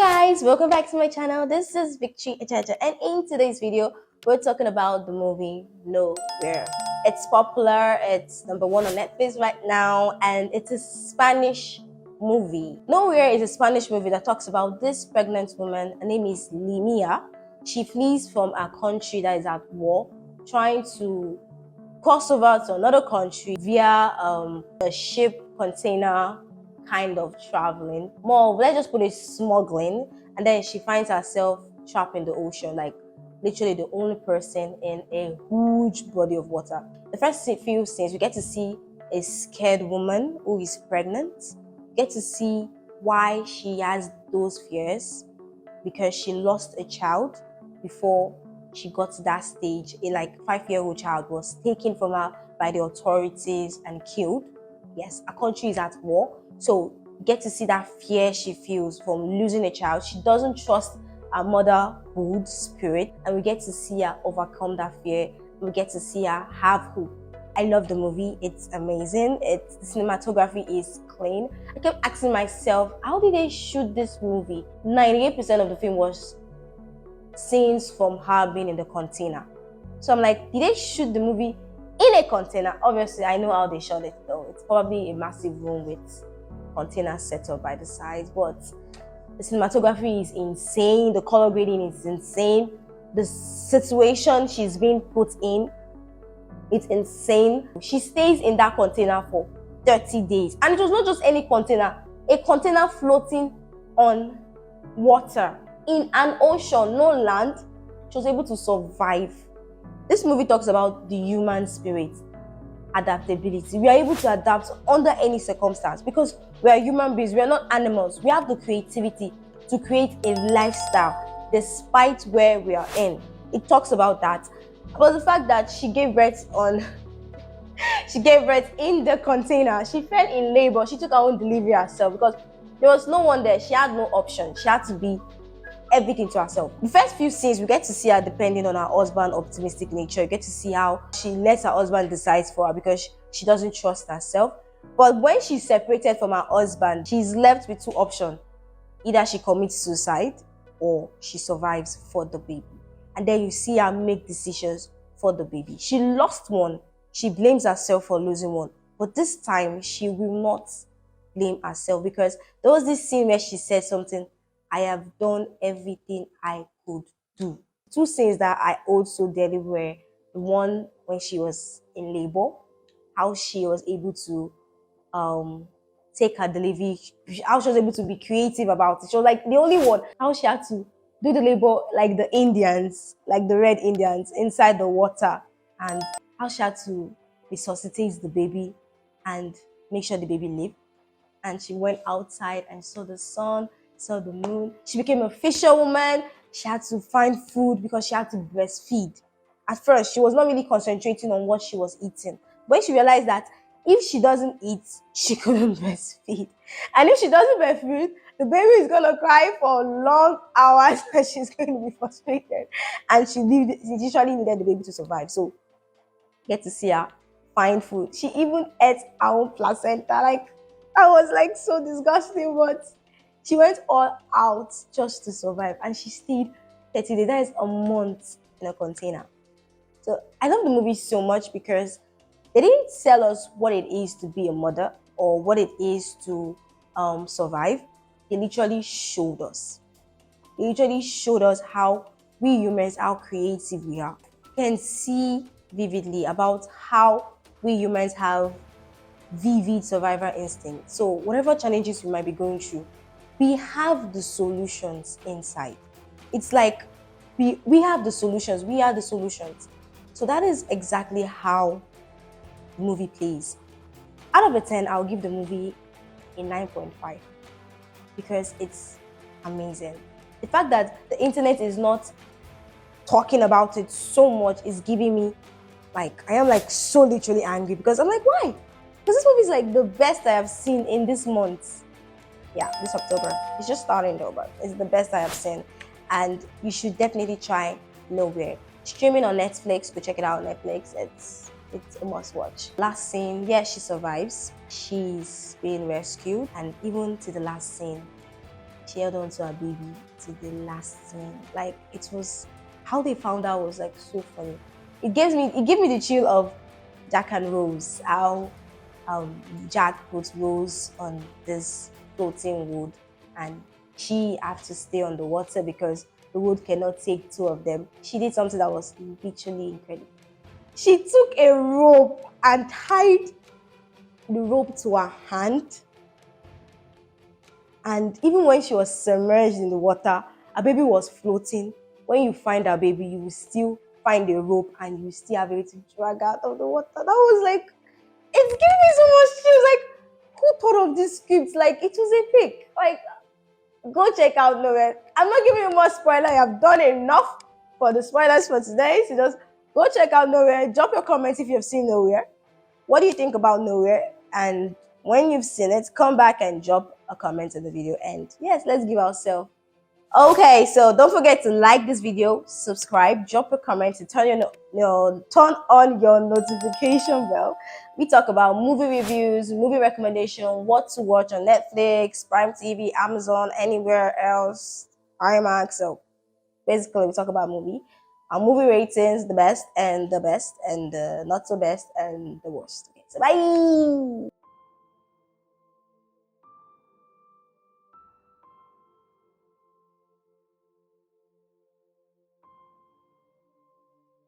Guys, welcome back to my channel. This is Victory Ajaja, and in today's video we're talking about the movie Nowhere. It's popular, it's #1 on Netflix right now, and it's a Spanish movie. Nowhere is a Spanish movie that talks about this pregnant woman. Her name is Limia. She flees from a country that is at war, trying to cross over to another country via a ship container kind of traveling. More, let's just put it smuggling, and then she finds herself trapped in the ocean, like literally the only person in a huge body of water. The first few scenes, we get to see a scared woman who is pregnant. We get to see why she has those fears, because she lost a child before she got to that stage. A 5-year-old child was taken from her by the authorities and killed. Yes, our country is at war. So get to see that fear she feels from losing a child. She doesn't trust her motherhood spirit, and we get to see her overcome that fear. We get to see her have hope. I love the movie. It's amazing. The cinematography is clean. I kept asking myself, how did they shoot this movie? 98% of the film was scenes from her being in the container. So I'm like, did they shoot the movie in a container? Obviously, I know how they shot it though. It's probably a massive room with container set up by the sides, but the cinematography is insane. The color grading is insane. The situation she's being put in, it's insane. She stays in that container for 30 days. And it was not just any container, a container floating on water in an ocean, no land. She was able to survive. This movie talks about the human spirit, adaptability. We are able to adapt under any circumstance because we are human beings. We are not animals. We have the creativity to create a lifestyle despite where we are in. It talks about that. But the fact that she gave birth in the container. She fell in labor. She took her own delivery herself because there was no one there. She had no option. She had to be everything to herself. The first few scenes, we get to see her depending on her husband's optimistic nature. You get to see how she lets her husband decide for her because she doesn't trust herself. But when she's separated from her husband, she's left with two options. Either she commits suicide or she survives for the baby. And then you see her make decisions for the baby. She lost one. She blames herself for losing one. But this time, she will not blame herself because there was this scene where she said something, I have done everything I could do. Two scenes that I hold so dearly were the one when she was in labor, how she was able to take her delivery, how she was able to be creative about it. She was like the only one, how she had to do the labor like the Indians, like the red Indians inside the water, and how she had to resuscitate the baby and make sure the baby lived. And she went outside and saw the sun, saw the moon. She became a fisherwoman. She had to find food because she had to breastfeed. At first, she was not really concentrating on what she was eating. When she realized that if she doesn't eat, she couldn't breastfeed. And if she doesn't breastfeed, the baby is going to cry for long hours and she's going to be frustrated. And she literally needed the baby to survive. So, get to see her find food. She even ate her own placenta. That was so disgusting, but she went all out just to survive, and she stayed 30 days. That is a month in a container. So I love the movie so much because they didn't tell us what it is to be a mother or what it is to survive. They literally showed us. They literally showed us how we humans, how creative we are. You can see vividly about how we humans have vivid survivor instinct. So whatever challenges we might be going through, we have the solutions inside. It's like we have the solutions. We are the solutions. So that is exactly how the movie plays. Out of a 10, I'll give the movie a 9.5 because it's amazing. The fact that the internet is not talking about it so much is giving me I am so literally angry because I'm like, why? Because this movie is the best I have seen in this month. Yeah, this October. It's just starting though, but it's the best I have seen. And you should definitely try Nowhere. Streaming on Netflix, go check it out on Netflix. It's a must watch. Last scene, yeah, she survives. She's being rescued, and even to the last scene, She held on to her baby to the last thing. Like, it was, how they found out was like so funny. It gave me the chill of Jack and Rose. How Jack puts Rose on this floating wood, and she has to stay on the water because the wood cannot take two of them. She did something that was literally incredible. She took a rope and tied the rope to her hand, and even when she was submerged in the water, her baby was floating. When you find her baby, you will still find a rope and you will still have it to drag out of the water. That was like, it's giving me so much chills. Like, who thought of this script? Like, it was epic. Like, go check out Nowhere. I'm not giving you more spoiler. I've done enough for the spoilers for today. So just go check out Nowhere. Drop your comments if you've seen Nowhere. What do you think about Nowhere? And when you've seen it, come back and drop a comment in the video. And yes, let's give ourselves. Okay, so don't forget to like this video, subscribe, drop a comment, and turn on your notification bell. We talk about movie reviews, movie recommendation, what to watch on Netflix, Prime TV, Amazon, anywhere else, IMAX. So basically, we talk about our movie ratings, the best, and the not so best, and the worst. Okay, so bye.